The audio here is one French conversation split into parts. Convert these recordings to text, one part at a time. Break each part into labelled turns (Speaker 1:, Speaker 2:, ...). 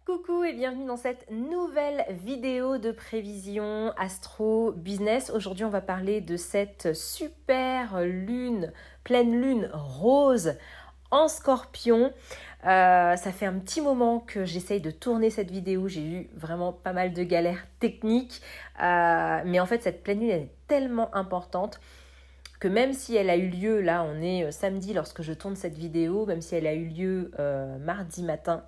Speaker 1: Coucou et bienvenue dans cette nouvelle vidéo de prévision astro business. Aujourd'hui, on va parler de cette super lune, pleine lune rose en Scorpion. Ça fait un petit moment que j'essaye de tourner cette vidéo. J'ai eu vraiment pas mal de galères techniques. Mais en fait, cette pleine lune elle est tellement importante que même si elle a eu lieu, là on est samedi lorsque je tourne cette vidéo, même si elle a eu lieu mardi matin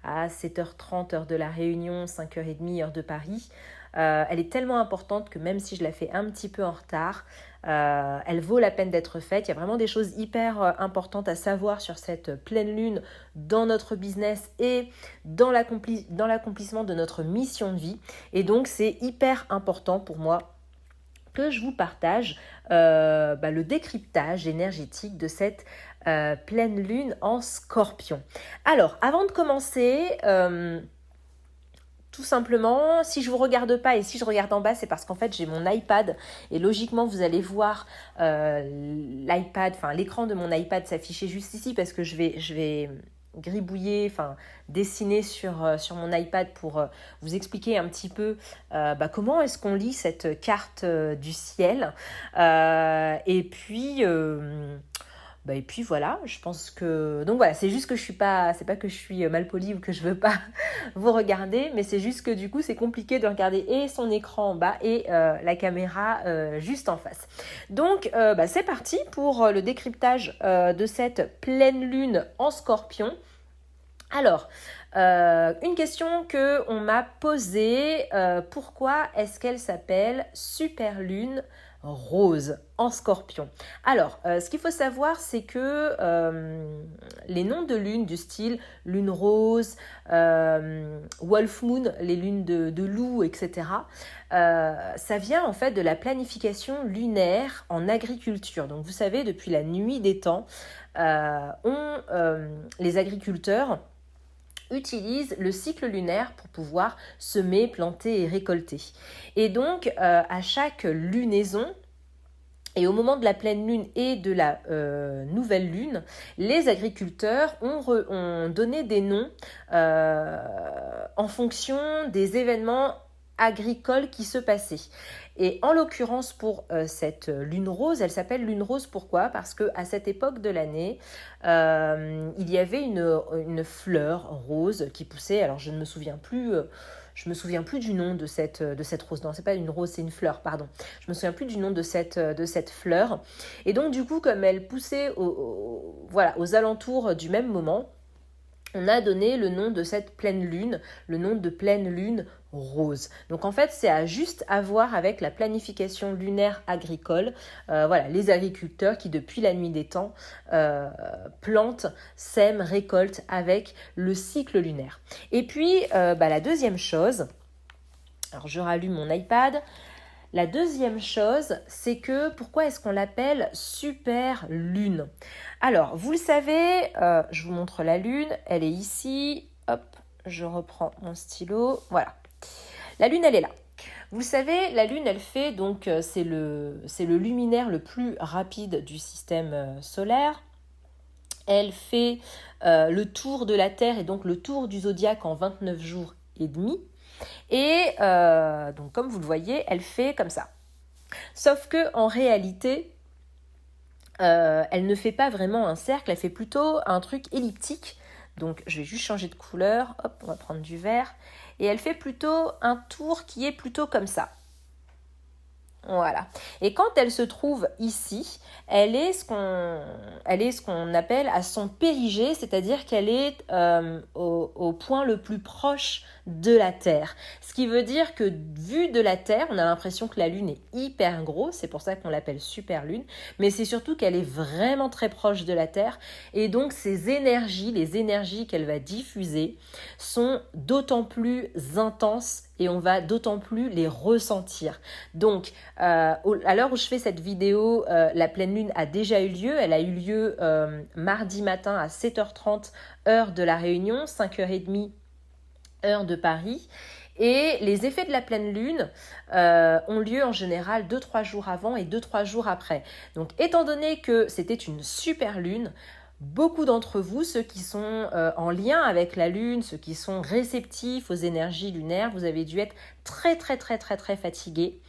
Speaker 1: à 7h30 heure de la Réunion, 5h30 heure de Paris, elle est tellement importante que même si je la fais un petit peu en retard, elle vaut la peine d'être faite. Il y a vraiment des choses hyper importantes à savoir sur cette pleine lune dans notre business et dans l'accomplissement de notre mission de vie. Et donc c'est hyper important pour moi que je vous partage le décryptage énergétique de cette pleine lune en Scorpion. Alors, avant de commencer, tout simplement, si je ne vous regarde pas et si je regarde en bas, c'est parce qu'en fait j'ai mon iPad et logiquement vous allez voir l'iPad, enfin l'écran de mon iPad s'afficher juste ici parce que je vais gribouiller, enfin dessiner sur mon iPad pour vous expliquer un petit peu comment est-ce qu'on lit cette carte du ciel. Et puis voilà, je pense que... Donc voilà, c'est juste que je suis pas... C'est pas que je suis malpolie ou que je veux pas vous regarder, mais c'est juste que du coup, c'est compliqué de regarder et son écran en bas et la caméra juste en face. Donc, c'est parti pour le décryptage de cette pleine lune en Scorpion. Alors, une question qu'on m'a posée, pourquoi est-ce qu'elle s'appelle Super Lune Rose en Scorpion? Alors, ce qu'il faut savoir, c'est que les noms de lune du style lune rose, wolf moon, les lunes de loup, etc., ça vient en fait de la planification lunaire en agriculture. Donc, vous savez, depuis la nuit des temps, les agriculteurs utilisent le cycle lunaire pour pouvoir semer, planter et récolter. Et donc, à chaque lunaison, et au moment de la pleine lune et de la nouvelle lune, les agriculteurs ont donné des noms en fonction des événements agricoles qui se passaient. Et en l'occurrence pour cette lune rose, elle s'appelle lune rose pourquoi? Parce qu'à cette époque de l'année, il y avait une fleur rose qui poussait, alors je ne me souviens plus... je me souviens plus du nom de cette rose. Non, c'est pas une rose, c'est une fleur, pardon. Je me souviens plus du nom de cette fleur. Et donc, du coup, comme elle poussait aux alentours du même moment, on a donné le nom de cette pleine lune, le nom de pleine lune rose. Donc en fait, c'est juste à voir avec la planification lunaire agricole. Les agriculteurs qui depuis la nuit des temps plantent, sèment, récoltent avec le cycle lunaire. Et puis la deuxième chose, alors je rallume mon iPad. La deuxième chose, c'est que pourquoi est-ce qu'on l'appelle super lune? Alors, vous le savez, je vous montre la lune, elle est ici. Hop, je reprends mon stylo. Voilà. La lune, elle est là. Vous savez, la lune, elle fait, donc, c'est le luminaire le plus rapide du système solaire. Elle fait le tour de la Terre et donc le tour du zodiaque en 29 jours et demi. Et donc comme vous le voyez, elle fait comme ça. Sauf que en réalité, elle ne fait pas vraiment un cercle, elle fait plutôt un truc elliptique. Donc je vais juste changer de couleur, hop, on va prendre du vert. Et elle fait plutôt un tour qui est plutôt comme ça. Voilà. Et quand elle se trouve ici, elle est ce qu'on appelle à son périgée, c'est-à-dire qu'elle est au point le plus proche de la Terre. Ce qui veut dire que vu de la Terre, on a l'impression que la Lune est hyper grosse, c'est pour ça qu'on l'appelle super lune, mais c'est surtout qu'elle est vraiment très proche de la Terre et donc ces énergies, les énergies qu'elle va diffuser sont d'autant plus intenses et on va d'autant plus les ressentir. Donc, à l'heure où je fais cette vidéo, la pleine lune a déjà eu lieu. Elle a eu lieu mardi matin à 7h30 heure de la Réunion, 5h30 heure de Paris. Et les effets de la pleine lune ont lieu en général 2-3 jours avant et 2-3 jours après. Donc, étant donné que c'était une super lune, beaucoup d'entre vous, ceux qui sont en lien avec la Lune, ceux qui sont réceptifs aux énergies lunaires, vous avez dû être très très très très très fatigués.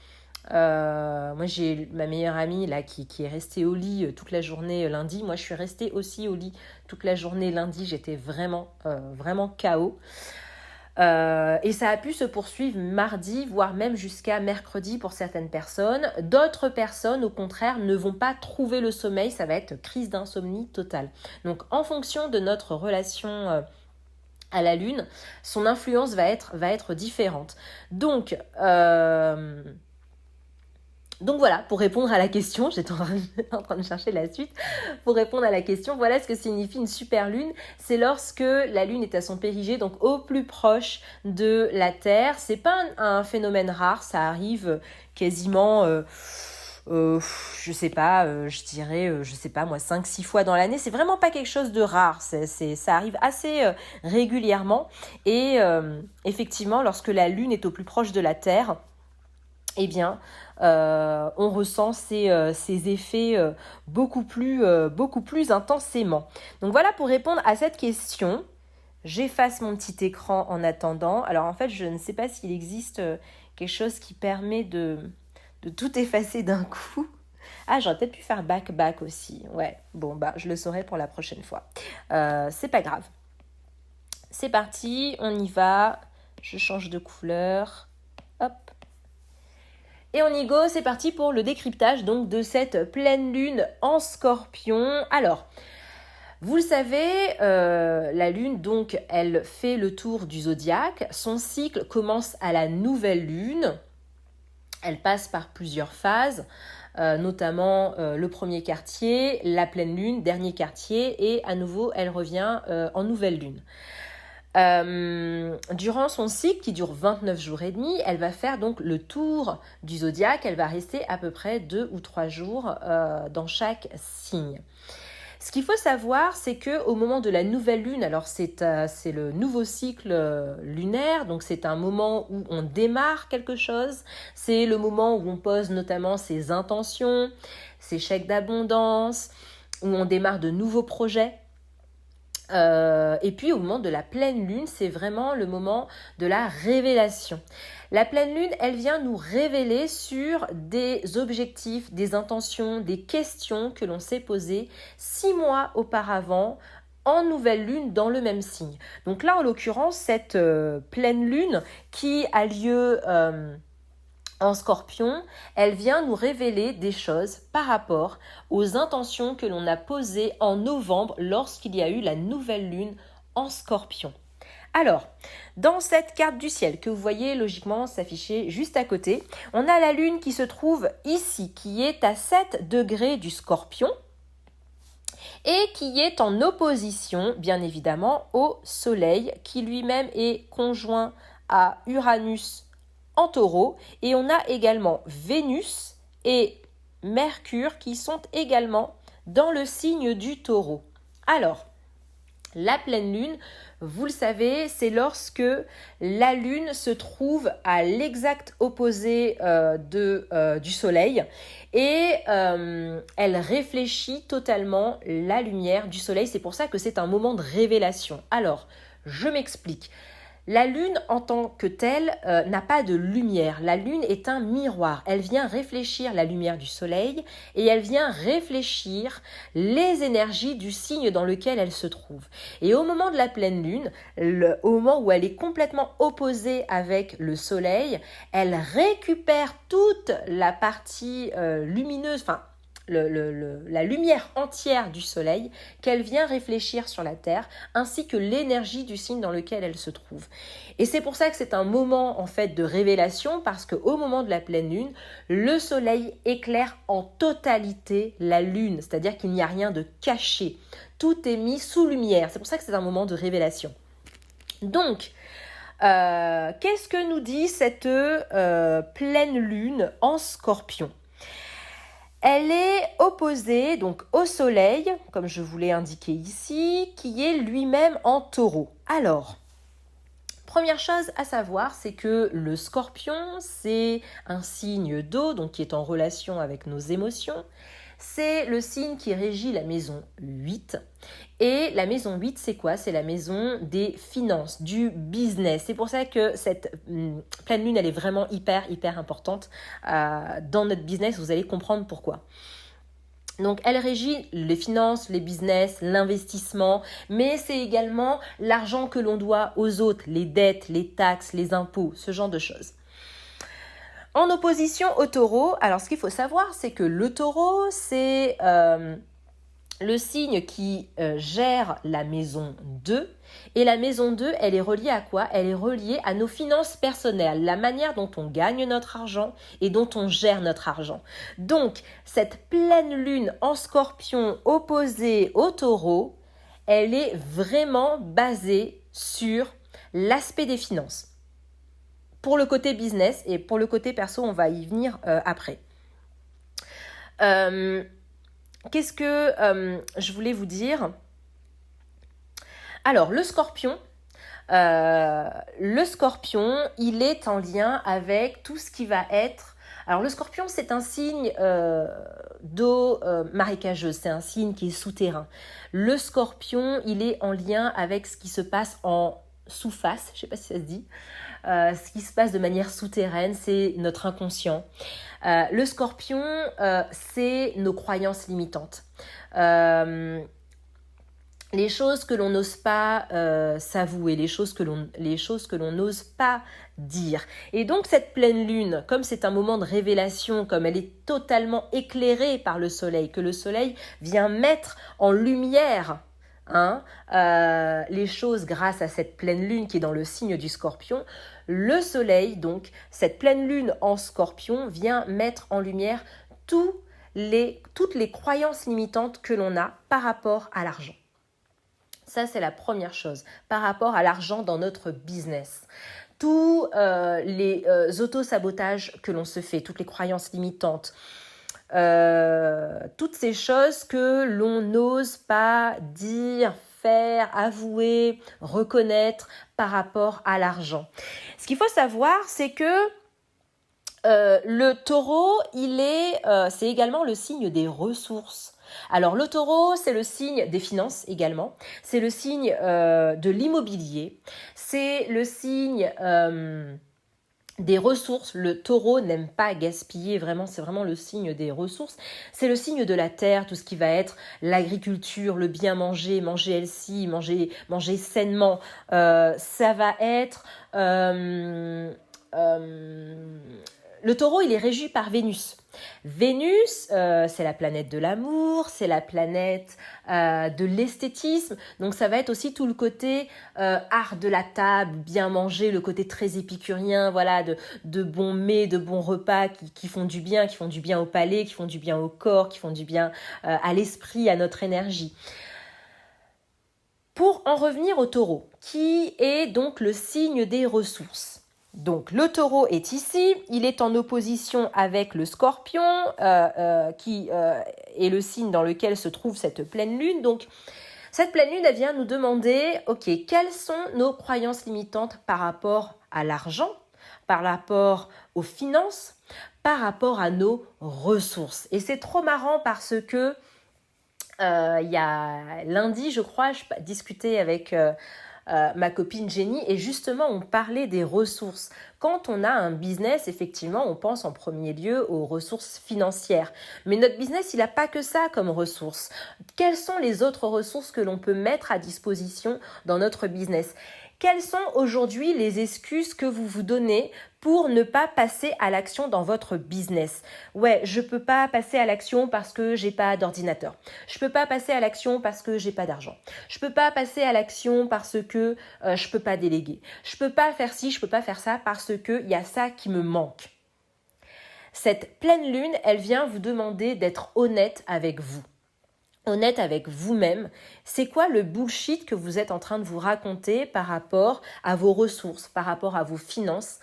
Speaker 1: Moi j'ai ma meilleure amie là qui est restée au lit toute la journée lundi. Moi je suis restée aussi au lit toute la journée lundi. J'étais vraiment KO. Et ça a pu se poursuivre mardi, voire même jusqu'à mercredi pour certaines personnes. D'autres personnes, au contraire, ne vont pas trouver le sommeil. Ça va être crise d'insomnie totale. Donc en fonction de notre relation à la Lune, son influence va être différente. Donc voilà, pour répondre à la question, j'étais en train de chercher la suite, pour répondre à la question, voilà ce que signifie une super lune. C'est lorsque la lune est à son périgée, donc au plus proche de la Terre. C'est pas un phénomène rare, ça arrive quasiment, je sais pas, je dirais, je sais pas moi, 5-6 fois dans l'année. C'est vraiment pas quelque chose de rare, ça arrive assez régulièrement. Et effectivement, lorsque la lune est au plus proche de la Terre, eh bien, on ressent ces effets beaucoup plus intensément. Donc voilà pour répondre à cette question. J'efface mon petit écran en attendant. Alors en fait, je ne sais pas s'il existe quelque chose qui permet de tout effacer d'un coup. Ah, j'aurais peut-être pu faire back aussi. Ouais, bon, bah, je le saurai pour la prochaine fois. C'est pas grave. C'est parti, on y va. Je change de couleur. Hop. Et on y go, c'est parti pour le décryptage donc de cette pleine lune en Scorpion. Alors, vous le savez, la lune donc elle fait le tour du zodiaque. Son cycle commence à la nouvelle lune. Elle passe par plusieurs phases, notamment le premier quartier, la pleine lune, dernier quartier, et à nouveau elle revient en nouvelle lune. Durant son cycle qui dure 29 jours et demi, elle va faire donc le tour du zodiaque. Elle va rester à peu près 2 ou 3 jours dans chaque signe. Ce qu'il faut savoir, c'est qu'au moment de la nouvelle lune, alors c'est le nouveau cycle lunaire, donc c'est un moment où on démarre quelque chose, c'est le moment où on pose notamment ses intentions, ses chèques d'abondance, où on démarre de nouveaux projets. Et puis au moment de la pleine lune, c'est vraiment le moment de la révélation. La pleine lune, elle vient nous révéler sur des objectifs, des intentions, des questions que l'on s'est posées 6 mois auparavant en nouvelle lune dans le même signe. Donc là, en l'occurrence, cette pleine lune qui a lieu en Scorpion, elle vient nous révéler des choses par rapport aux intentions que l'on a posées en novembre lorsqu'il y a eu la nouvelle lune en Scorpion. Alors, dans cette carte du ciel que vous voyez logiquement s'afficher juste à côté, on a la lune qui se trouve ici, qui est à 7 degrés du Scorpion et qui est en opposition, bien évidemment, au Soleil, qui lui-même est conjoint à Uranus en Taureau, et on a également Vénus et Mercure qui sont également dans le signe du Taureau. Alors, la pleine lune, vous le savez, c'est lorsque la lune se trouve à l'exact opposé du soleil et elle réfléchit totalement la lumière du soleil. C'est pour ça que c'est un moment de révélation. Alors, je m'explique. La lune en tant que telle n'a pas de lumière. La lune est un miroir. Elle vient réfléchir la lumière du soleil et elle vient réfléchir les énergies du signe dans lequel elle se trouve. Et au moment de la pleine lune, au moment où elle est complètement opposée avec le soleil, elle récupère toute la partie lumineuse, enfin la lumière entière du soleil qu'elle vient réfléchir sur la Terre, ainsi que l'énergie du signe dans lequel elle se trouve. Et c'est pour ça que c'est un moment en fait de révélation, parce qu'au moment de la pleine lune, le soleil éclaire en totalité la lune, c'est-à-dire qu'il n'y a rien de caché. Tout est mis sous lumière. C'est pour ça que c'est un moment de révélation. Donc, qu'est-ce que nous dit cette pleine lune en Scorpion ? Elle est opposée donc au soleil, comme je vous l'ai indiqué ici, qui est lui-même en Taureau. Alors, première chose à savoir, c'est que le Scorpion, c'est un signe d'eau, donc qui est en relation avec nos émotions. c'est le signe qui régit la maison 8. Et la maison 8, c'est quoi? C'est la maison des finances, du business. C'est pour ça que cette pleine lune, elle est vraiment hyper importante dans notre business. Vous allez comprendre pourquoi. Donc, elle régit les finances, les business, l'investissement, mais c'est également l'argent que l'on doit aux autres, les dettes, les taxes, les impôts, ce genre de choses. En opposition au taureau, alors ce qu'il faut savoir, c'est que le taureau, c'est le signe qui gère la maison 2. Et la maison 2, elle est reliée à quoi? Elle est reliée à nos finances personnelles, la manière dont on gagne notre argent et dont on gère notre argent. Donc, cette pleine lune en Scorpion opposée au taureau, elle est vraiment basée sur l'aspect des finances. Pour le côté business et pour le côté perso, on va y venir après. Qu'est-ce que je voulais vous dire? Alors, le scorpion, il est en lien avec tout ce qui va être... Alors, le scorpion, c'est un signe d'eau marécageuse, c'est un signe qui est souterrain. Le scorpion, il est en lien avec ce qui se passe en sous-face, je ne sais pas si ça se dit, ce qui se passe de manière souterraine, c'est notre inconscient. Le scorpion, c'est nos croyances limitantes. Les choses que l'on n'ose pas s'avouer, les choses que l'on n'ose pas dire. Et donc cette pleine lune, comme c'est un moment de révélation, comme elle est totalement éclairée par le soleil, que le soleil vient mettre en lumière les choses grâce à cette pleine lune qui est dans le signe du scorpion, le soleil, donc cette pleine lune en scorpion, vient mettre en lumière toutes les croyances limitantes que l'on a par rapport à l'argent. Ça, c'est la première chose, par rapport à l'argent dans notre business. Tous les autosabotages que l'on se fait, toutes les croyances limitantes, toutes ces choses que l'on n'ose pas dire, faire, avouer, reconnaître par rapport à l'argent. Ce qu'il faut savoir, c'est que le taureau, c'est également le signe des ressources. Alors le taureau, c'est le signe des finances également, c'est le signe de l'immobilier, c'est le signe des ressources. Le taureau n'aime pas gaspiller, vraiment, c'est vraiment le signe des ressources. C'est le signe de la terre, tout ce qui va être l'agriculture, le bien manger, manger healthy, manger sainement. Ça va être... le taureau, il est régi par Vénus. Vénus, c'est la planète de l'amour, c'est la planète de l'esthétisme. Donc ça va être aussi tout le côté art de la table, bien manger, le côté très épicurien, voilà, de bons mets, de bons repas qui font du bien au palais, qui font du bien au corps, qui font du bien à l'esprit, à notre énergie. Pour en revenir au taureau, qui est donc le signe des ressources. Donc le taureau est ici, il est en opposition avec le scorpion, qui est le signe dans lequel se trouve cette pleine lune. Donc cette pleine lune, elle vient nous demander, ok, quelles sont nos croyances limitantes par rapport à l'argent, par rapport aux finances, par rapport à nos ressources. Et c'est trop marrant parce que il y a lundi, je crois, je discutais avec... ma copine Jenny, et justement on parlait des ressources. Quand on a un business, effectivement, on pense en premier lieu aux ressources financières. Mais notre business, il n'a pas que ça comme ressources. Quelles sont les autres ressources que l'on peut mettre à disposition dans notre business ? Quelles sont aujourd'hui les excuses que vous vous donnez pour ne pas passer à l'action dans votre business? Ouais, je peux pas passer à l'action parce que j'ai pas d'ordinateur. Je peux pas passer à l'action parce que j'ai pas d'argent. Je peux pas passer à l'action parce que je peux pas déléguer. Je peux pas faire ci, je peux pas faire ça parce que il y a ça qui me manque. Cette pleine lune, elle vient vous demander d'être honnête avec vous. Honnête avec vous-même, c'est quoi le bullshit que vous êtes en train de vous raconter par rapport à vos ressources, par rapport à vos finances,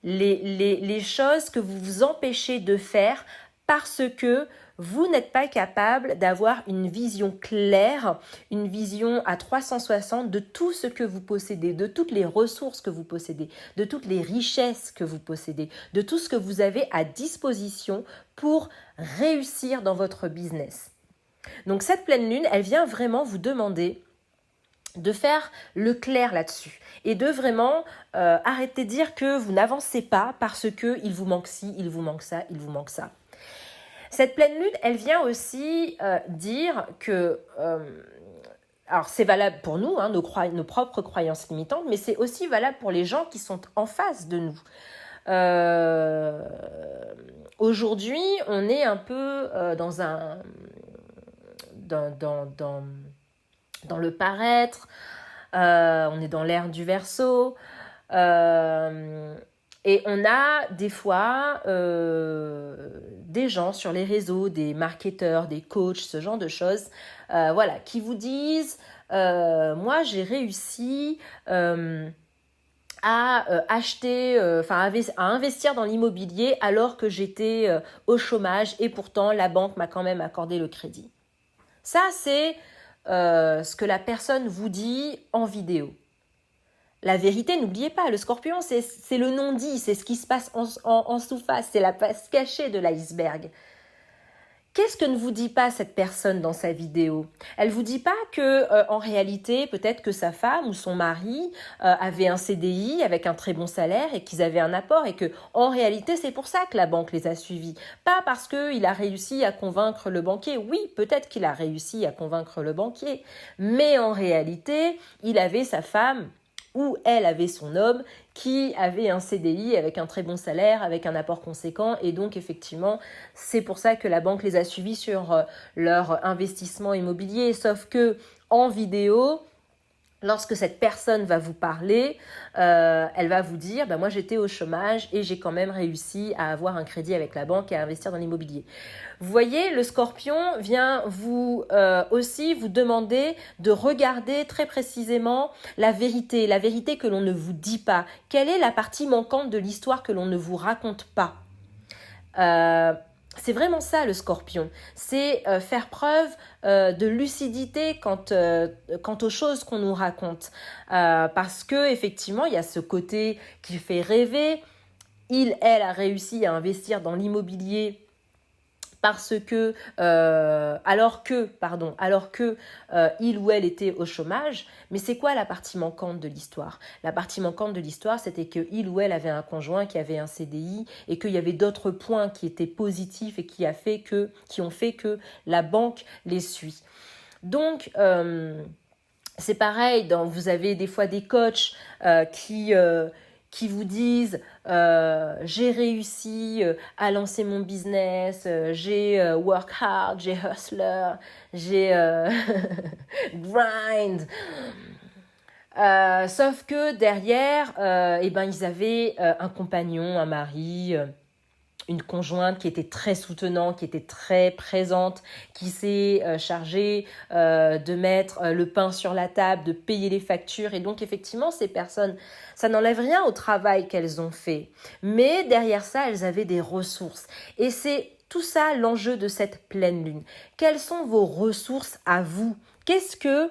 Speaker 1: les choses que vous vous empêchez de faire parce que vous n'êtes pas capable d'avoir une vision claire, une vision à 360 de tout ce que vous possédez, de toutes les ressources que vous possédez, de toutes les richesses que vous possédez, de tout ce que vous avez à disposition pour réussir dans votre business. Donc cette pleine lune, elle vient vraiment vous demander de faire le clair là-dessus et de vraiment arrêter de dire que vous n'avancez pas parce qu'il vous manque ci, il vous manque ça, il vous manque ça. Cette pleine lune, elle vient aussi dire que, alors c'est valable pour nous, hein, nos propres croyances limitantes, mais c'est aussi valable pour les gens qui sont en face de nous. Aujourd'hui, on est un peu dans le paraître, on est dans l'ère du Verseau, et on a des fois des gens sur les réseaux, des marketeurs, des coachs, ce genre de choses, voilà, qui vous disent moi j'ai réussi à acheter, à investir dans l'immobilier alors que j'étais au chômage et pourtant la banque m'a quand même accordé le crédit. Ça, c'est ce que la personne vous dit en vidéo. La vérité, n'oubliez pas, le scorpion, c'est le non-dit, c'est ce qui se passe en sous-face, c'est la face cachée de l'iceberg. Qu'est-ce que ne vous dit pas cette personne dans sa vidéo? Elle ne vous dit pas que, en réalité, peut-être que sa femme ou son mari avait un CDI avec un très bon salaire et qu'ils avaient un apport et que, en réalité, c'est pour ça que la banque les a suivis. Pas parce qu'il a réussi à convaincre le banquier. Oui, peut-être qu'il a réussi à convaincre le banquier, mais en réalité, il avait sa femme ou elle avait son homme qui avait un CDI avec un très bon salaire, avec un apport conséquent. Et donc, effectivement, c'est pour ça que la banque les a suivis sur leur investissement immobilier. Sauf que en vidéo, lorsque cette personne va vous parler, elle va vous dire moi j'étais au chômage et j'ai quand même réussi à avoir un crédit avec la banque et à investir dans l'immobilier. Vous voyez, le scorpion vient aussi vous demander de regarder très précisément la vérité que l'on ne vous dit pas. Quelle est la partie manquante de l'histoire que l'on ne vous raconte pas? C'est vraiment ça le scorpion, c'est faire preuve de lucidité quant aux choses qu'on nous raconte. Parce que effectivement, il y a ce côté qui fait rêver. Elle a réussi à investir dans l'immobilier parce que, alors que il ou elle était au chômage. Mais c'est quoi la partie manquante de l'histoire? La partie manquante de l'histoire, c'était que il ou elle avait un conjoint qui avait un CDI et qu'il y avait d'autres points qui étaient positifs et qui ont fait que la banque les suit. Donc, c'est pareil, vous avez des fois des coachs qui vous disent j'ai réussi à lancer mon business, j'ai work hard, j'ai hustler, j'ai grind. Sauf que derrière, ils avaient un compagnon, un mari, une conjointe qui était très soutenante, qui était très présente, qui s'est chargée de mettre le pain sur la table, de payer les factures. Et donc, effectivement, ces personnes, ça n'enlève rien au travail qu'elles ont fait. Mais derrière ça, elles avaient des ressources. Et c'est tout ça l'enjeu de cette pleine lune. Quelles sont vos ressources à vous? Qu'est-ce que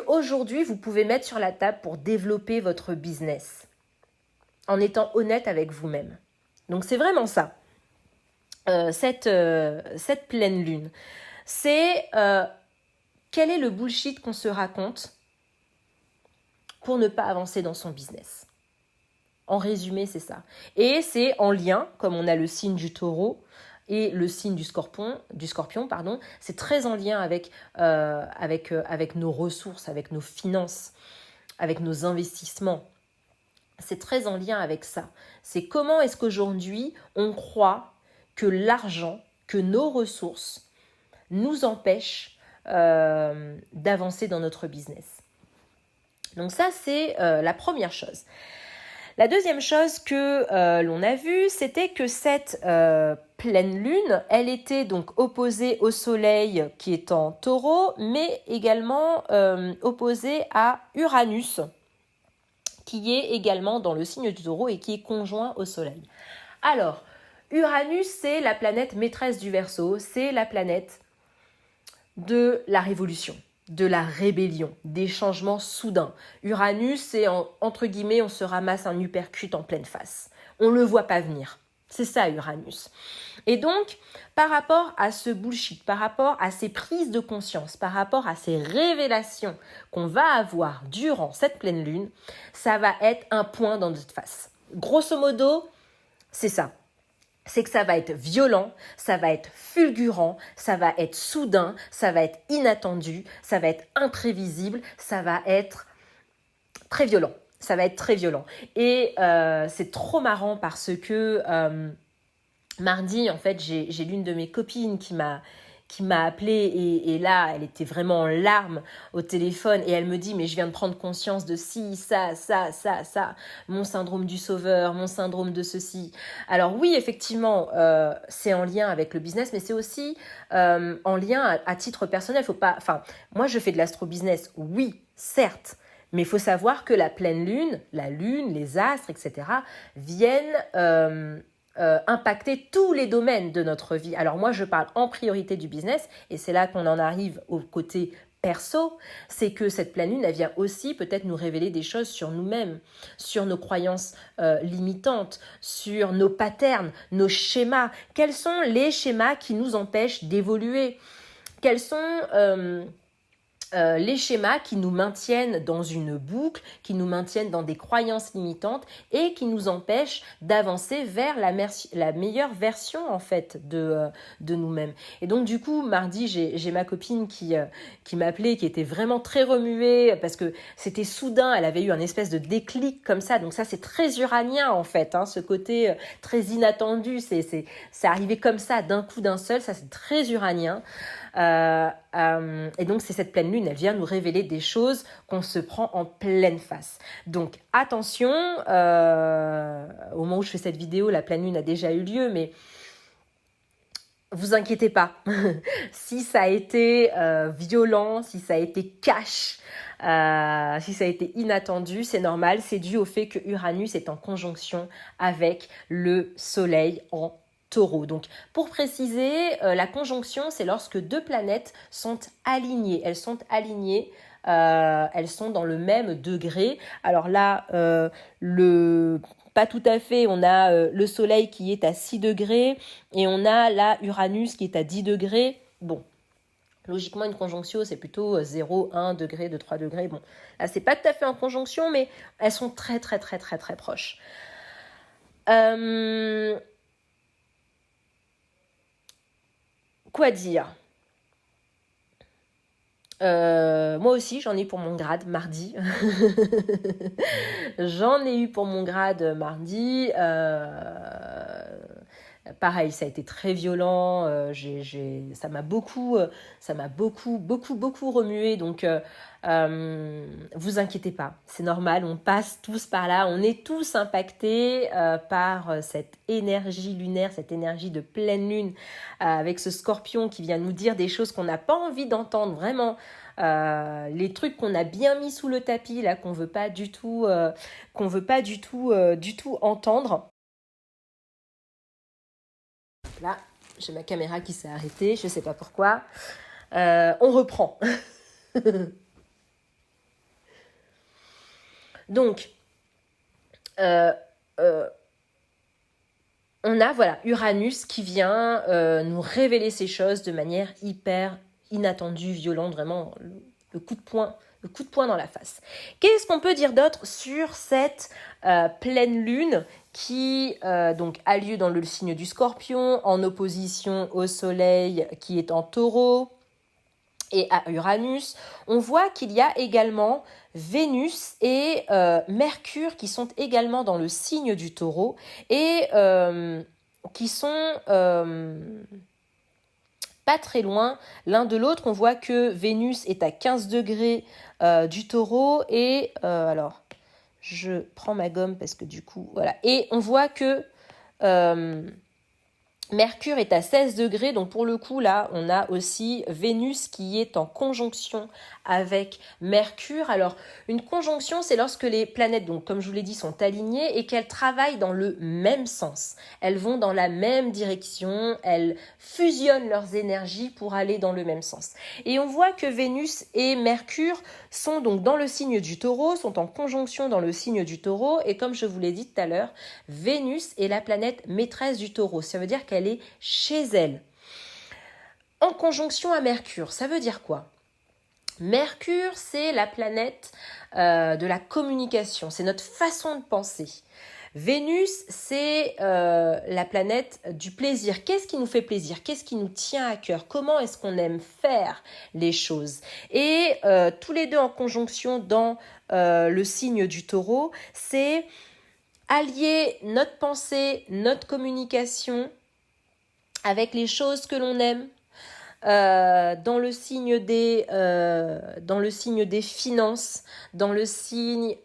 Speaker 1: aujourd'hui vous pouvez mettre sur la table pour développer votre business en étant honnête avec vous-même? Donc c'est vraiment ça, cette pleine lune. C'est quel est le bullshit qu'on se raconte pour ne pas avancer dans son business. En résumé, c'est ça. Et c'est en lien, comme on a le signe du taureau et le signe du scorpion, c'est très en lien avec nos ressources, avec nos finances, avec nos investissements. C'est très en lien avec ça. C'est comment est-ce qu'aujourd'hui, on croit que l'argent, que nos ressources nous empêchent d'avancer dans notre business. Donc ça, c'est la première chose. La deuxième chose que l'on a vue, c'était que cette pleine lune, elle était donc opposée au soleil qui est en taureau, mais également opposée à Uranus, qui est également dans le signe du taureau et qui est conjoint au soleil. Alors, Uranus, c'est la planète maîtresse du Verseau, c'est la planète de la révolution, de la rébellion, des changements soudains. Uranus, c'est entre guillemets, on se ramasse un uppercut en pleine face. On ne le voit pas venir. C'est ça, Uranus. Et donc, par rapport à ce bullshit, par rapport à ces prises de conscience, par rapport à ces révélations qu'on va avoir durant cette pleine lune, ça va être un point dans notre face. Grosso modo, c'est ça. C'est que ça va être violent, ça va être fulgurant, ça va être soudain, ça va être inattendu, ça va être imprévisible, ça va être très violent. Ça va être très violent. Et c'est trop marrant parce que mardi, en fait, j'ai l'une de mes copines qui m'a appelée et là, elle était vraiment en larmes au téléphone et elle me dit, mais je viens de prendre conscience de ci, ça, mon syndrome du sauveur, mon syndrome de ceci. Alors oui, effectivement, c'est en lien avec le business, mais c'est aussi en lien à titre personnel. Faut pas, enfin, moi, je fais de l'astro-business, oui, certes, mais il faut savoir que la pleine lune, la lune, les astres, etc., viennent impacter tous les domaines de notre vie. Alors moi, je parle en priorité du business, et c'est là qu'on en arrive au côté perso, c'est que cette pleine lune, elle vient aussi peut-être nous révéler des choses sur nous-mêmes, sur nos croyances limitantes, sur nos patterns, nos schémas. Quels sont les schémas qui nous empêchent d'évoluer ? Quels sont les schémas qui nous maintiennent dans une boucle, qui nous maintiennent dans des croyances limitantes et qui nous empêchent d'avancer vers la meilleure version en fait de nous-mêmes. Et donc du coup, mardi, j'ai ma copine qui m'appelait, qui était vraiment très remuée parce que c'était soudain, elle avait eu un espèce de déclic comme ça. Donc ça, c'est très uranien en fait, hein, ce côté très inattendu, c'est arrivé comme ça d'un coup d'un seul, ça c'est très uranien. Et donc c'est cette pleine lune, elle vient nous révéler des choses qu'on se prend en pleine face. Donc attention, au moment où je fais cette vidéo, la pleine lune a déjà eu lieu, mais vous inquiétez pas. Si ça a été violent, si ça a été cash, si ça a été inattendu, c'est normal, c'est dû au fait que Uranus est en conjonction avec le Soleil en Taureau. Donc, pour préciser, la conjonction, c'est lorsque deux planètes sont alignées. Elles sont alignées, elles sont dans le même degré. Alors là, pas tout à fait, on a le Soleil qui est à 6 degrés et on a là Uranus qui est à 10 degrés. Bon, logiquement, une conjonction, c'est plutôt 0, 1 degré, 2, 3 degrés. Bon, là, c'est pas tout à fait en conjonction, mais elles sont très, très, très, très, très proches. Quoi dire ? Moi aussi, j'en ai eu pour mon grade mardi. J'en ai eu pour mon grade mardi. Pareil, ça a été très violent. Ça m'a beaucoup remué. Donc, vous inquiétez pas, c'est normal. On passe tous par là. On est tous impactés par cette énergie lunaire, cette énergie de pleine lune, avec ce Scorpion qui vient nous dire des choses qu'on n'a pas envie d'entendre. Vraiment, les trucs qu'on a bien mis sous le tapis là, qu'on veut pas du tout entendre. Là, j'ai ma caméra qui s'est arrêtée, je ne sais pas pourquoi. On reprend. Donc, on a Uranus qui vient nous révéler ces choses de manière hyper inattendue, violente, vraiment le coup de poing dans la face. Qu'est-ce qu'on peut dire d'autre sur cette pleine lune qui donc a lieu dans le signe du Scorpion, en opposition au Soleil qui est en Taureau et à Uranus? On voit qu'il y a également Vénus et Mercure qui sont également dans le signe du Taureau et qui sont pas très loin l'un de l'autre. On voit que Vénus est à 15 degrés du Taureau et alors je prends ma gomme parce que du coup voilà, et on voit que Mercure est à 16 degrés, donc pour le coup là on a aussi Vénus qui est en conjonction avec Mercure. Alors, une conjonction, c'est lorsque les planètes, donc comme je vous l'ai dit, sont alignées et qu'elles travaillent dans le même sens. Elles vont dans la même direction, elles fusionnent leurs énergies pour aller dans le même sens. Et on voit que Vénus et Mercure sont donc dans le signe du Taureau, sont en conjonction dans le signe du Taureau. Et comme je vous l'ai dit tout à l'heure, Vénus est la planète maîtresse du Taureau. Ça veut dire qu'elle est chez elle. En conjonction à Mercure, ça veut dire quoi ? Mercure, c'est la planète de la communication, c'est notre façon de penser. Vénus, c'est la planète du plaisir. Qu'est-ce qui nous fait plaisir? Qu'est-ce qui nous tient à cœur? Comment est-ce qu'on aime faire les choses? Et tous les deux en conjonction dans le signe du Taureau, c'est allier notre pensée, notre communication avec les choses que l'on aime, dans le signe des finances, dans le signe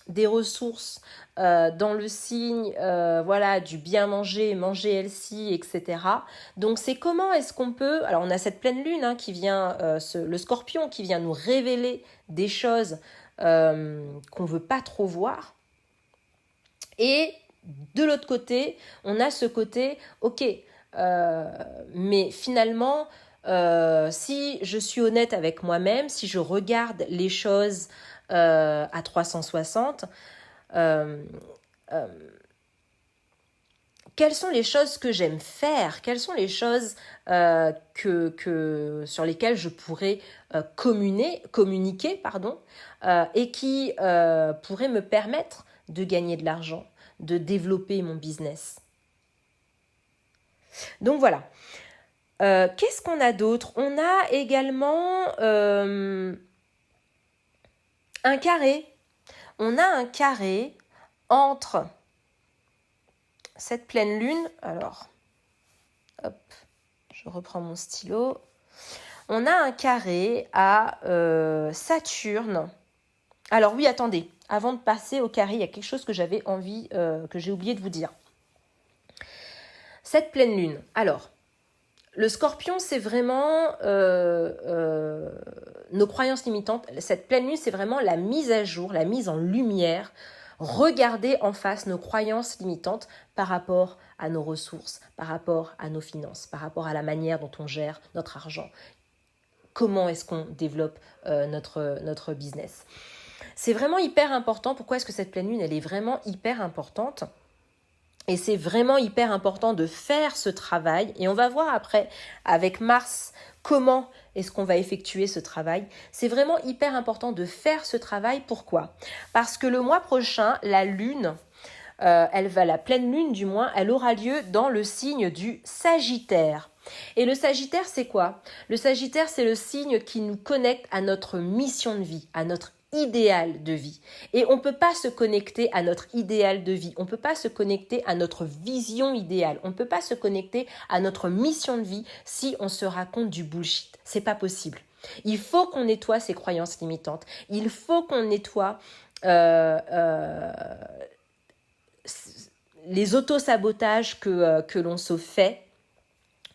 Speaker 1: des ressources, dans le signe du bien manger, manger healthy, etc. Donc c'est comment est-ce qu'on peut... Alors on a cette pleine lune qui vient, le scorpion qui vient nous révéler des choses qu'on ne veut pas trop voir. Et de l'autre côté, on a ce côté, ok, mais finalement, si je suis honnête avec moi-même, si je regarde les choses à 360, quelles sont les choses que j'aime faire? Quelles sont les choses sur lesquelles je pourrais communiquer, et qui pourraient me permettre de gagner de l'argent, de développer mon business? Donc voilà. Qu'est-ce qu'on a d'autre? On a également un carré. On a un carré entre cette pleine lune. Alors, hop, je reprends mon stylo. On a un carré à Saturne. Alors oui, attendez. Avant de passer au carré, il y a quelque chose que j'avais envie, que j'ai oublié de vous dire. Cette pleine lune. Alors, le scorpion, c'est vraiment nos croyances limitantes. Cette pleine lune, c'est vraiment la mise à jour, la mise en lumière. Regarder en face nos croyances limitantes par rapport à nos ressources, par rapport à nos finances, par rapport à la manière dont on gère notre argent. Comment est-ce qu'on développe notre business? C'est vraiment hyper important. Pourquoi est-ce que cette pleine lune, elle est vraiment hyper importante? Et c'est vraiment hyper important de faire ce travail. Et on va voir après, avec Mars, comment est-ce qu'on va effectuer ce travail. C'est vraiment hyper important de faire ce travail. Pourquoi? Parce que le mois prochain, la lune, la pleine lune du moins, elle aura lieu dans le signe du Sagittaire. Et le Sagittaire, c'est quoi? Le Sagittaire, c'est le signe qui nous connecte à notre mission de vie, à notre idéal de vie. Et on ne peut pas se connecter à notre idéal de vie. On ne peut pas se connecter à notre vision idéale. On ne peut pas se connecter à notre mission de vie si on se raconte du bullshit. C'est pas possible. Il faut qu'on nettoie ses croyances limitantes. Il faut qu'on nettoie les autosabotages que l'on se fait,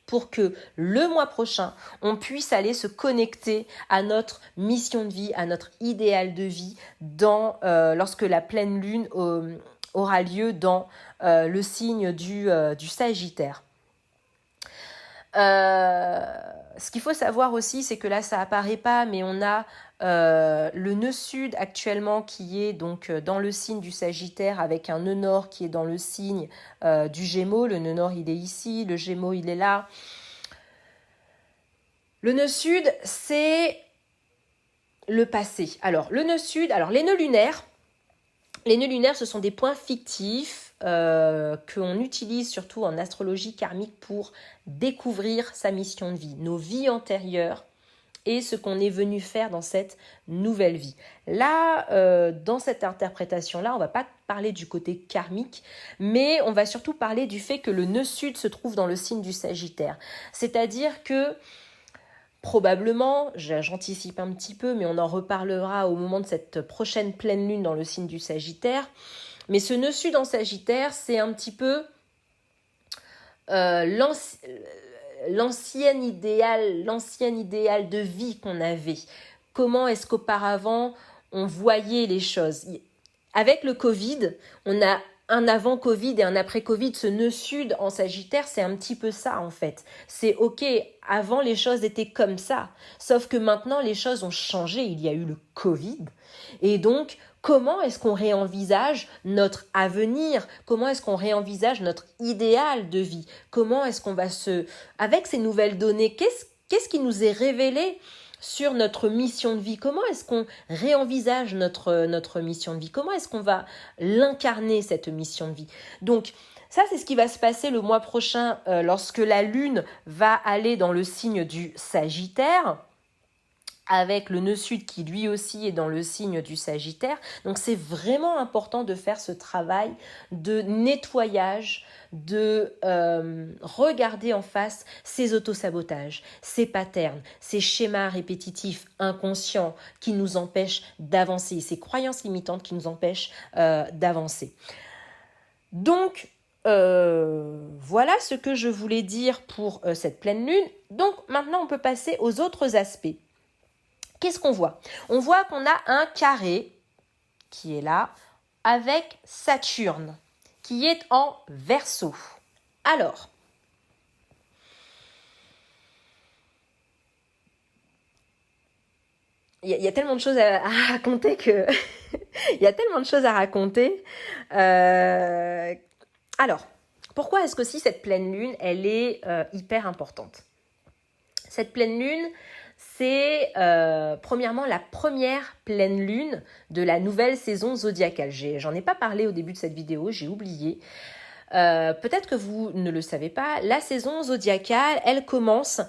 Speaker 1: pour que le mois prochain, on puisse aller se connecter à notre mission de vie, à notre idéal de vie, lorsque la pleine lune aura lieu dans le signe du Sagittaire. Ce qu'il faut savoir aussi, c'est que là, ça apparaît pas, mais on a le nœud sud actuellement qui est donc dans le signe du Sagittaire avec un nœud nord qui est dans le signe du Gémeaux. Le nœud nord, il est ici, le Gémeaux, il est là. Le nœud sud, c'est le passé. Alors, le nœud sud, les nœuds lunaires, ce sont des points fictifs qu'on utilise surtout en astrologie karmique pour découvrir sa mission de vie, nos vies antérieures et ce qu'on est venu faire dans cette nouvelle vie. Là, dans cette interprétation-là, on ne va pas parler du côté karmique, mais on va surtout parler du fait que le nœud sud se trouve dans le signe du Sagittaire. C'est-à-dire que probablement, j'anticipe un petit peu, mais on en reparlera au moment de cette prochaine pleine lune dans le signe du Sagittaire. Mais ce nœud sud en Sagittaire, c'est un petit peu l'ancien idéal de vie qu'on avait. Comment est-ce qu'auparavant on voyait les choses? Avec le Covid, on a un avant Covid et un après Covid. Ce nœud sud en Sagittaire, c'est un petit peu ça en fait. C'est ok, avant les choses étaient comme ça, sauf que maintenant les choses ont changé, il y a eu le Covid. Et donc, comment est-ce qu'on réenvisage notre avenir? Comment est-ce qu'on réenvisage notre idéal de vie? Comment est-ce qu'on va avec ces nouvelles données, qu'est-ce qui nous est révélé sur notre mission de vie? Comment est-ce qu'on réenvisage notre mission de vie? Comment est-ce qu'on va l'incarner, cette mission de vie? Donc, ça, c'est ce qui va se passer le mois prochain lorsque la Lune va aller dans le signe du Sagittaire, avec le nœud sud qui lui aussi est dans le signe du Sagittaire. Donc c'est vraiment important de faire ce travail de nettoyage, de regarder en face ces autosabotages, ces patterns, ces schémas répétitifs inconscients qui nous empêchent d'avancer, ces croyances limitantes qui nous empêchent d'avancer. Donc, voilà ce que je voulais dire pour cette pleine lune. Donc maintenant on peut passer aux autres aspects. Qu'est-ce qu'on voit? On voit qu'on a un carré qui est là avec Saturne qui est en Verseau. Alors, il y a tellement de choses à raconter que... il y a tellement de choses à raconter. Alors, pourquoi est-ce que si cette pleine lune, elle est hyper importante? Cette pleine lune, c'est premièrement la première pleine lune de la nouvelle saison zodiacale. J'en ai pas parlé au début de cette vidéo, j'ai oublié. Peut-être que vous ne le savez pas, la saison zodiacale, elle commence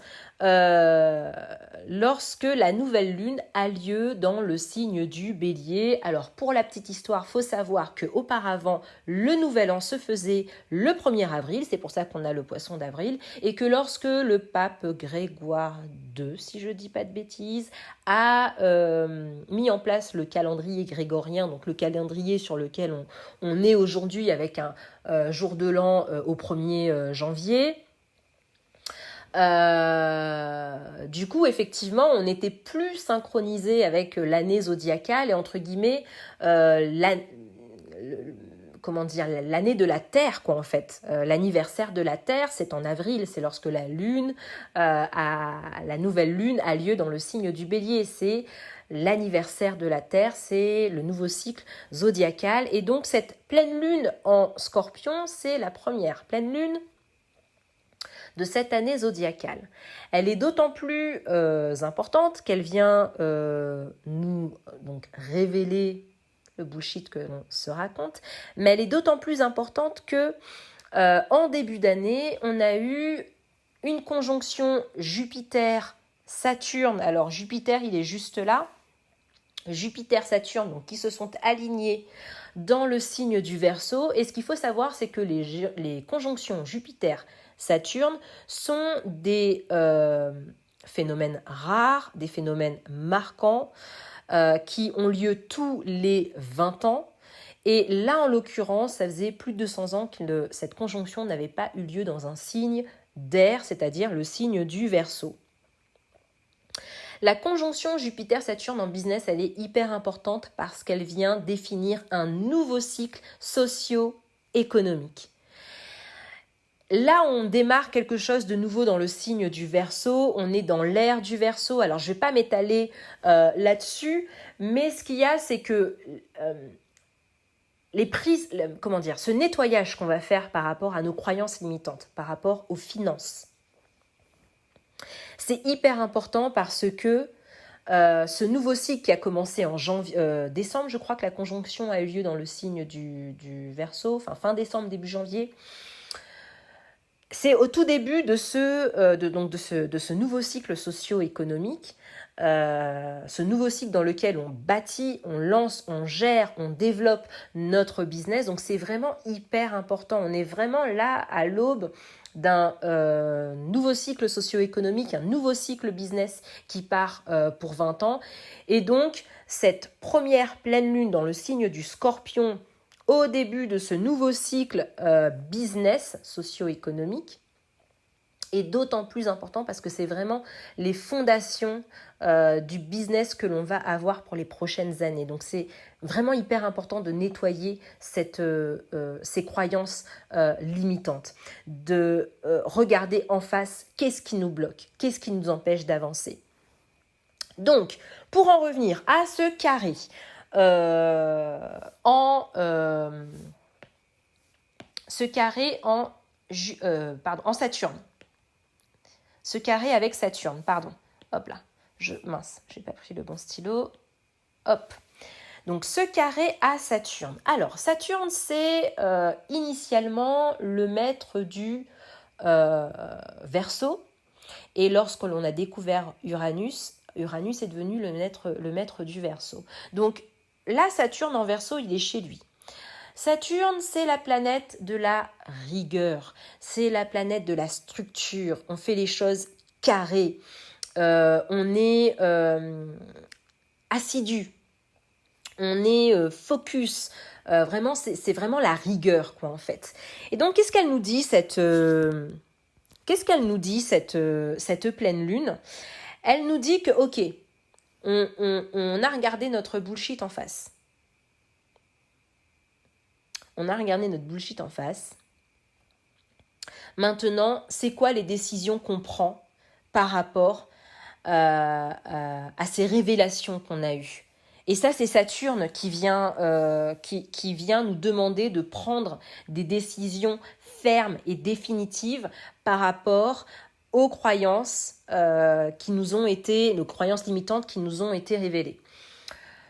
Speaker 1: lorsque la nouvelle lune a lieu dans le signe du Bélier. Alors pour la petite histoire, faut savoir qu'auparavant, le nouvel an se faisait le 1er avril, c'est pour ça qu'on a le poisson d'avril, et que lorsque le pape Grégoire II, si je dis pas de bêtises, a mis en place le calendrier grégorien, donc le calendrier sur lequel on est aujourd'hui avec un jour de l'an au 1er janvier. Du coup, effectivement, on n'était plus synchronisé avec l'année zodiacale et entre guillemets l'année de la Terre, quoi, en fait. L'anniversaire de la Terre, c'est en avril, c'est lorsque la lune, la nouvelle lune a lieu dans le signe du Bélier. C'est l'anniversaire de la Terre, c'est le nouveau cycle zodiacal. Et donc, cette pleine lune en Scorpion, c'est la première pleine lune de cette année zodiacale. Elle est d'autant plus importante qu'elle vient nous donc révéler le bullshit que l'on se raconte, mais elle est d'autant plus importante que en début d'année, on a eu une conjonction Jupiter-Saturne. Alors Jupiter, il est juste là. Jupiter-Saturne, donc qui se sont alignés dans le signe du Verseau. Et ce qu'il faut savoir, c'est que les conjonctions Jupiter-Saturne sont des phénomènes rares, des phénomènes marquants, qui ont lieu tous les 20 ans. Et là, en l'occurrence, ça faisait plus de 200 ans que cette conjonction n'avait pas eu lieu dans un signe d'air, c'est-à-dire le signe du Verseau. La conjonction Jupiter-Saturne en business, elle est hyper importante parce qu'elle vient définir un nouveau cycle socio-économique. Là, on démarre quelque chose de nouveau dans le signe du Verseau. On est dans l'ère du Verseau. Alors, je ne vais pas m'étaler là-dessus, mais ce qu'il y a, c'est que ce nettoyage qu'on va faire par rapport à nos croyances limitantes, par rapport aux finances, c'est hyper important parce que ce nouveau cycle qui a commencé en décembre, je crois que la conjonction a eu lieu dans le signe du Verseau, fin décembre, début janvier. C'est au tout début de ce nouveau cycle socio-économique, ce nouveau cycle dans lequel on bâtit, on lance, on gère, on développe notre business. Donc c'est vraiment hyper important. On est vraiment là à l'aube d'un nouveau cycle socio-économique, un nouveau cycle business qui part pour 20 ans. Et donc cette première pleine lune dans le signe du Scorpion, au début de ce nouveau cycle business socio-économique, est d'autant plus important parce que c'est vraiment les fondations du business que l'on va avoir pour les prochaines années. Donc c'est vraiment hyper important de nettoyer ces croyances limitantes, de regarder en face qu'est-ce qui nous bloque, qu'est-ce qui nous empêche d'avancer. Donc, pour en revenir à ce carré en Saturne. Ce carré avec Saturne, pardon. Hop là, mince, j'ai pas pris le bon stylo. Hop. Donc ce carré à Saturne. Alors Saturne, c'est initialement le maître du Verseau. Et lorsque l'on a découvert Uranus est devenu le maître du Verseau. Donc là, Saturne en Verseau, il est chez lui. Saturne, c'est la planète de la rigueur, c'est la planète de la structure. On fait les choses carrées, on est assidu, on est focus. Vraiment, c'est vraiment la rigueur, quoi, en fait. Et donc, qu'est-ce qu'elle nous dit, cette pleine lune? Elle nous dit que, ok, on a regardé notre bullshit en face. On a regardé notre bullshit en face. Maintenant, c'est quoi les décisions qu'on prend par rapport à ces révélations qu'on a eues? Et ça, c'est Saturne qui vient nous demander de prendre des décisions fermes et définitives par rapport aux croyances nos croyances limitantes qui nous ont été révélées.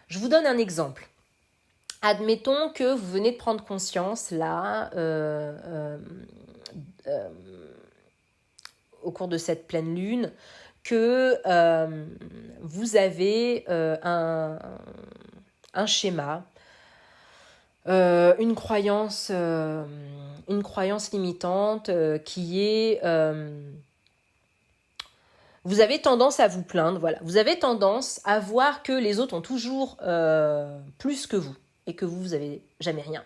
Speaker 1: Je vous donne un exemple. Admettons que vous venez de prendre conscience, là, au cours de cette pleine lune, que vous avez un schéma, une croyance limitante qui est... vous avez tendance à vous plaindre, voilà. Vous avez tendance à voir que les autres ont toujours plus que vous. Et que vous n'avez jamais rien.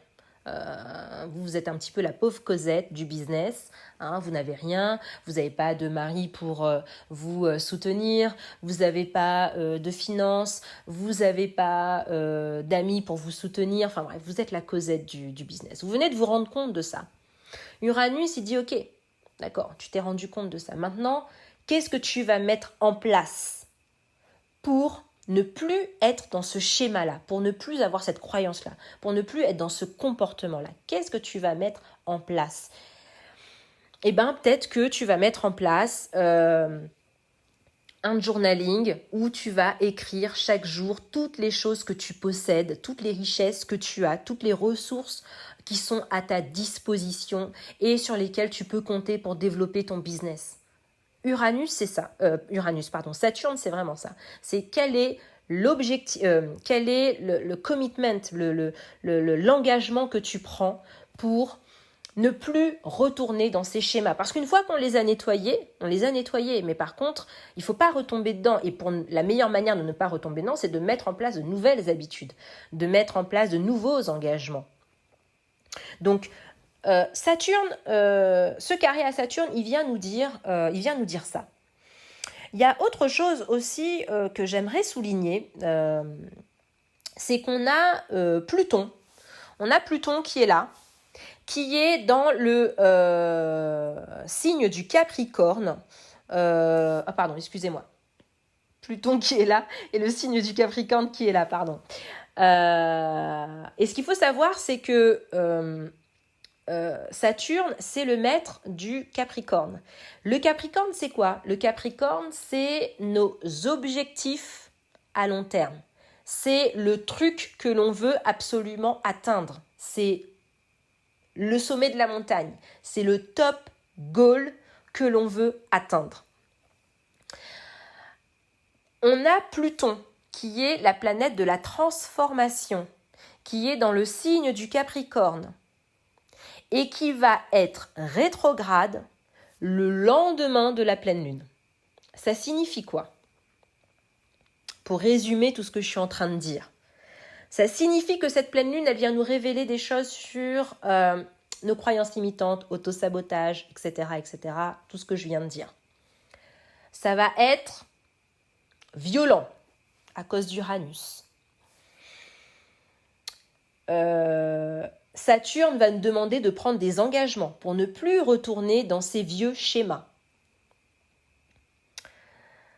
Speaker 1: Vous êtes un petit peu la pauvre Cosette du business. Hein, vous n'avez rien, vous n'avez pas de mari pour vous soutenir, vous n'avez pas de finances, vous n'avez pas d'amis pour vous soutenir. Enfin bref, vous êtes la Cosette du business. Vous venez de vous rendre compte de ça. Uranus, il dit ok, d'accord, tu t'es rendu compte de ça. Maintenant, qu'est-ce que tu vas mettre en place pour ne plus être dans ce schéma-là, pour ne plus avoir cette croyance-là, pour ne plus être dans ce comportement-là? Qu'est-ce que tu vas mettre en place? Eh bien, peut-être que tu vas mettre en place un journaling où tu vas écrire chaque jour toutes les choses que tu possèdes, toutes les richesses que tu as, toutes les ressources qui sont à ta disposition et sur lesquelles tu peux compter pour développer ton business. Uranus, c'est ça. Saturne, c'est vraiment ça. C'est quel est l'objectif, quel est le commitment, l'engagement que tu prends pour ne plus retourner dans ces schémas. Parce qu'une fois qu'on les a nettoyés, mais par contre, il ne faut pas retomber dedans. Et pour la meilleure manière de ne pas retomber dedans, c'est de mettre en place de nouvelles habitudes, de mettre en place de nouveaux engagements. Donc, Saturne, ce carré à Saturne, il vient nous dire ça. Il y a autre chose aussi que j'aimerais souligner, c'est qu'on a Pluton. On a Pluton qui est là, qui est dans le signe du Capricorne. Excusez-moi. Pluton qui est là et le signe du Capricorne qui est là, pardon. Et ce qu'il faut savoir, c'est que Saturne, c'est le maître du Capricorne. Le Capricorne, c'est quoi? Le Capricorne, c'est nos objectifs à long terme. C'est le truc que l'on veut absolument atteindre. C'est le sommet de la montagne. C'est le top goal que l'on veut atteindre. On a Pluton, qui est la planète de la transformation, qui est dans le signe du Capricorne et qui va être rétrograde le lendemain de la pleine lune. Ça signifie quoi? Pour résumer tout ce que je suis en train de dire. Ça signifie que cette pleine lune, elle vient nous révéler des choses sur nos croyances limitantes, autosabotage, etc., etc., tout ce que je viens de dire. Ça va être violent à cause d'Uranus. Saturne va nous demander de prendre des engagements pour ne plus retourner dans ces vieux schémas.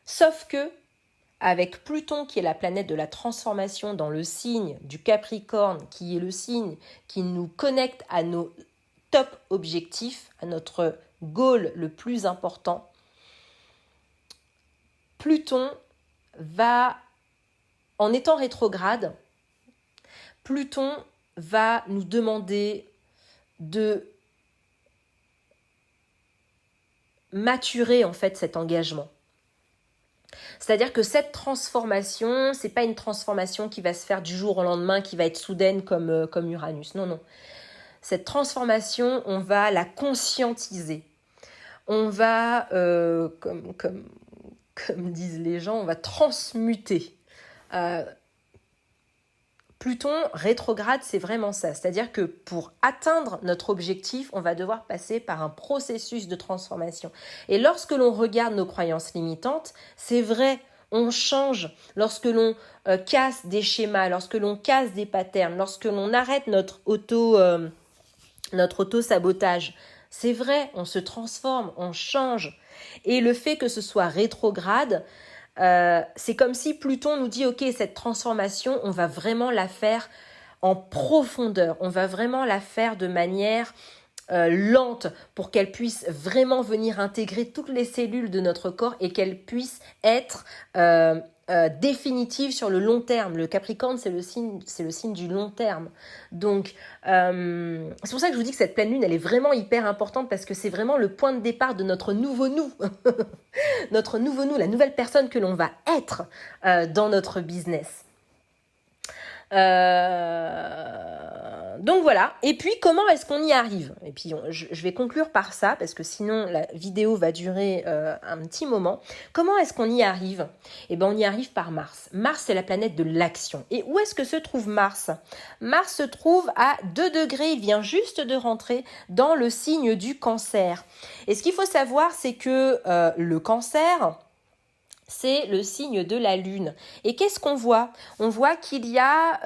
Speaker 1: Sauf que, avec Pluton qui est la planète de la transformation dans le signe du Capricorne, qui est le signe qui nous connecte à nos top objectifs, à notre goal le plus important, Pluton va, en étant rétrograde, Pluton va nous demander de maturer en fait cet engagement. C'est-à-dire que cette transformation, c'est pas une transformation qui va se faire du jour au lendemain, qui va être soudaine comme Uranus. Non, non. Cette transformation, on va la conscientiser. On va, comme disent les gens, on va transmuter. Pluton rétrograde, c'est vraiment ça. C'est-à-dire que pour atteindre notre objectif, on va devoir passer par un processus de transformation. Et lorsque l'on regarde nos croyances limitantes, c'est vrai, on change. Lorsque l'on casse des schémas, lorsque l'on casse des patterns, lorsque l'on arrête notre auto-sabotage, c'est vrai, on se transforme, on change. Et le fait que ce soit rétrograde, c'est comme si Pluton nous dit, ok, cette transformation, on va vraiment la faire en profondeur, on va vraiment la faire de manière lente pour qu'elle puisse vraiment venir intégrer toutes les cellules de notre corps et qu'elle puisse être définitive sur le long terme. Le Capricorne, c'est le signe du long terme. Donc, c'est pour ça que je vous dis que cette pleine lune, elle est vraiment hyper importante parce que c'est vraiment le point de départ de notre nouveau nous. Notre nouveau nous, la nouvelle personne que l'on va être dans notre business. Donc voilà, et puis comment est-ce qu'on y arrive? Et puis je vais conclure par ça, parce que sinon la vidéo va durer un petit moment. Comment est-ce qu'on y arrive? Eh bien on y arrive par Mars. Mars, c'est la planète de l'action. Et où est-ce que se trouve Mars? Mars se trouve à 2 degrés, il vient juste de rentrer dans le signe du Cancer. Et ce qu'il faut savoir, c'est que le Cancer, c'est le signe de la Lune. Et qu'est-ce qu'on voit? On voit qu'il y a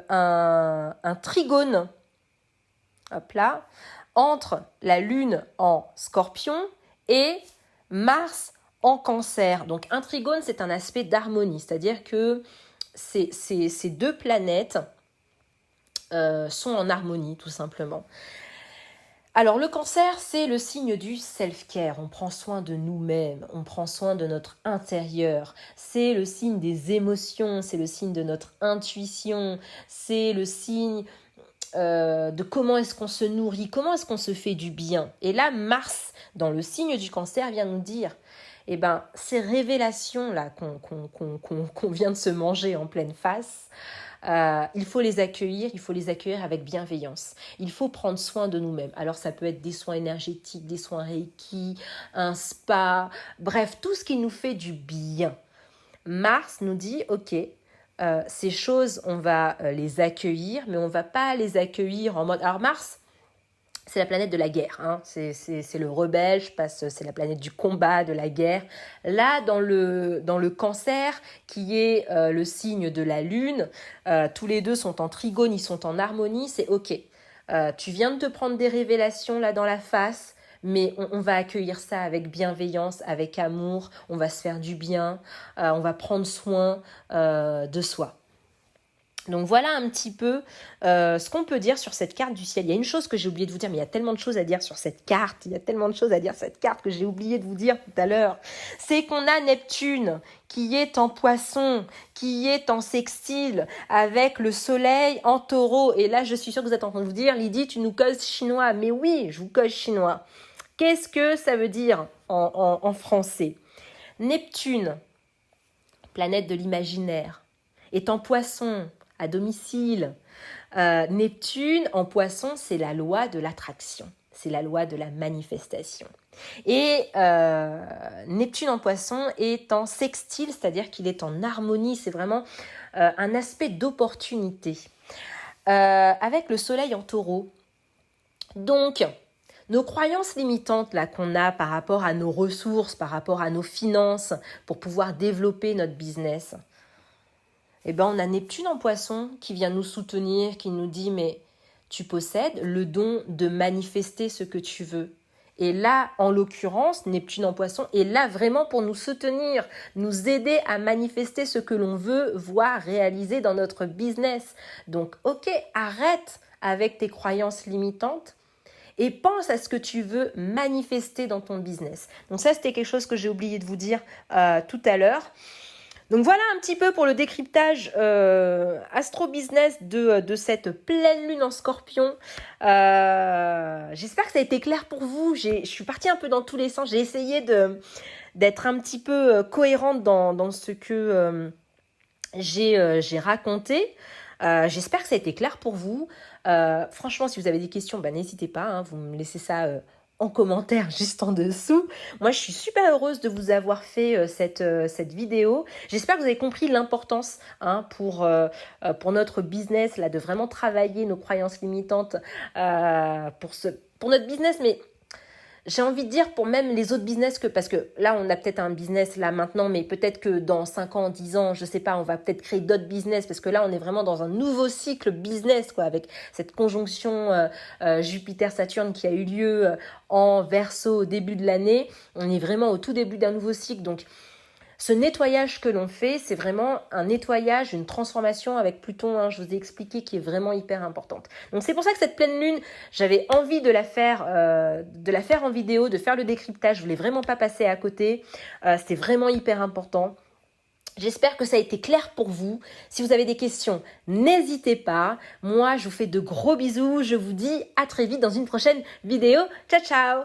Speaker 1: un trigone, hop là, entre la Lune en Scorpion et Mars en Cancer. Donc un trigone, c'est un aspect d'harmonie, c'est-à-dire que ces deux planètes sont en harmonie, tout simplement. Alors le Cancer, c'est le signe du self-care, on prend soin de nous-mêmes, on prend soin de notre intérieur, c'est le signe des émotions, c'est le signe de notre intuition, c'est le signe de comment est-ce qu'on se nourrit, comment est-ce qu'on se fait du bien. Et là, Mars, dans le signe du Cancer, vient nous dire, eh ben, ces révélations-là qu'on vient de se manger en pleine face, il faut les accueillir avec bienveillance. Il faut prendre soin de nous-mêmes. Alors ça peut être des soins énergétiques, des soins Reiki, un spa, bref, tout ce qui nous fait du bien. Mars nous dit, ok, ces choses, on va les accueillir, mais on ne va pas les accueillir en mode... Alors Mars, c'est la planète de la guerre, hein. C'est le rebelle, c'est la planète du combat, de la guerre. Là, dans le Cancer, qui est le signe de la Lune, tous les deux sont en trigone, ils sont en harmonie, c'est ok. Tu viens de te prendre des révélations là dans la face, mais on va accueillir ça avec bienveillance, avec amour, on va se faire du bien, on va prendre soin de soi. Donc voilà un petit peu ce qu'on peut dire sur cette carte du ciel. Il y a une chose que j'ai oublié de vous dire, mais il y a tellement de choses à dire sur cette carte. Il y a tellement de choses à dire sur cette carte que j'ai oublié de vous dire tout à l'heure. C'est qu'on a Neptune qui est en Poisson, qui est en sextile avec le soleil en Taureau. Et là, je suis sûre que vous êtes en train de vous dire, Lydie, tu nous causes chinois. Mais oui, je vous cause chinois. Qu'est-ce que ça veut dire en français? Neptune, planète de l'imaginaire, est en Poisson, à domicile. Neptune en Poisson, c'est la loi de l'attraction, c'est la loi de la manifestation. Et Neptune en Poisson est en sextile, c'est-à-dire qu'il est en harmonie, c'est vraiment un aspect d'opportunité. Avec le soleil en Taureau, Donc, nos croyances limitantes là qu'on a par rapport à nos ressources, par rapport à nos finances, pour pouvoir développer notre business, eh ben on a Neptune en Poisson qui vient nous soutenir, qui nous dit mais tu possèdes le don de manifester ce que tu veux. Et là, en l'occurrence, Neptune en Poisson est là vraiment pour nous soutenir, nous aider à manifester ce que l'on veut voir réaliser dans notre business. Donc, ok, arrête avec tes croyances limitantes et pense à ce que tu veux manifester dans ton business. Donc ça, c'était quelque chose que j'ai oublié de vous dire tout à l'heure. Donc voilà un petit peu pour le décryptage astro-business de cette pleine lune en Scorpion. J'espère que ça a été clair pour vous. Je suis partie un peu dans tous les sens. J'ai essayé d'être un petit peu cohérente dans ce que j'ai raconté. J'espère que ça a été clair pour vous. Franchement, si vous avez des questions, n'hésitez pas. Hein, vous me laissez ça en commentaire juste en dessous. Moi, je suis super heureuse de vous avoir fait cette vidéo. J'espère que vous avez compris l'importance pour notre business, là, de vraiment travailler nos croyances limitantes pour notre business, mais j'ai envie de dire pour même les autres business, parce que là, on a peut-être un business là maintenant, mais peut-être que dans 5 ans, 10 ans, je sais pas, on va peut-être créer d'autres business, parce que là, on est vraiment dans un nouveau cycle business, quoi, avec cette conjonction Jupiter-Saturne qui a eu lieu en Verseau au début de l'année. On est vraiment au tout début d'un nouveau cycle, donc ce nettoyage que l'on fait, c'est vraiment un nettoyage, une transformation avec Pluton, je vous ai expliqué, qui est vraiment hyper importante. Donc c'est pour ça que cette pleine lune, j'avais envie de la faire en vidéo, de faire le décryptage. Je voulais vraiment pas passer à côté. C'était vraiment hyper important. J'espère que ça a été clair pour vous. Si vous avez des questions, n'hésitez pas. Moi, je vous fais de gros bisous. Je vous dis à très vite dans une prochaine vidéo. Ciao, ciao.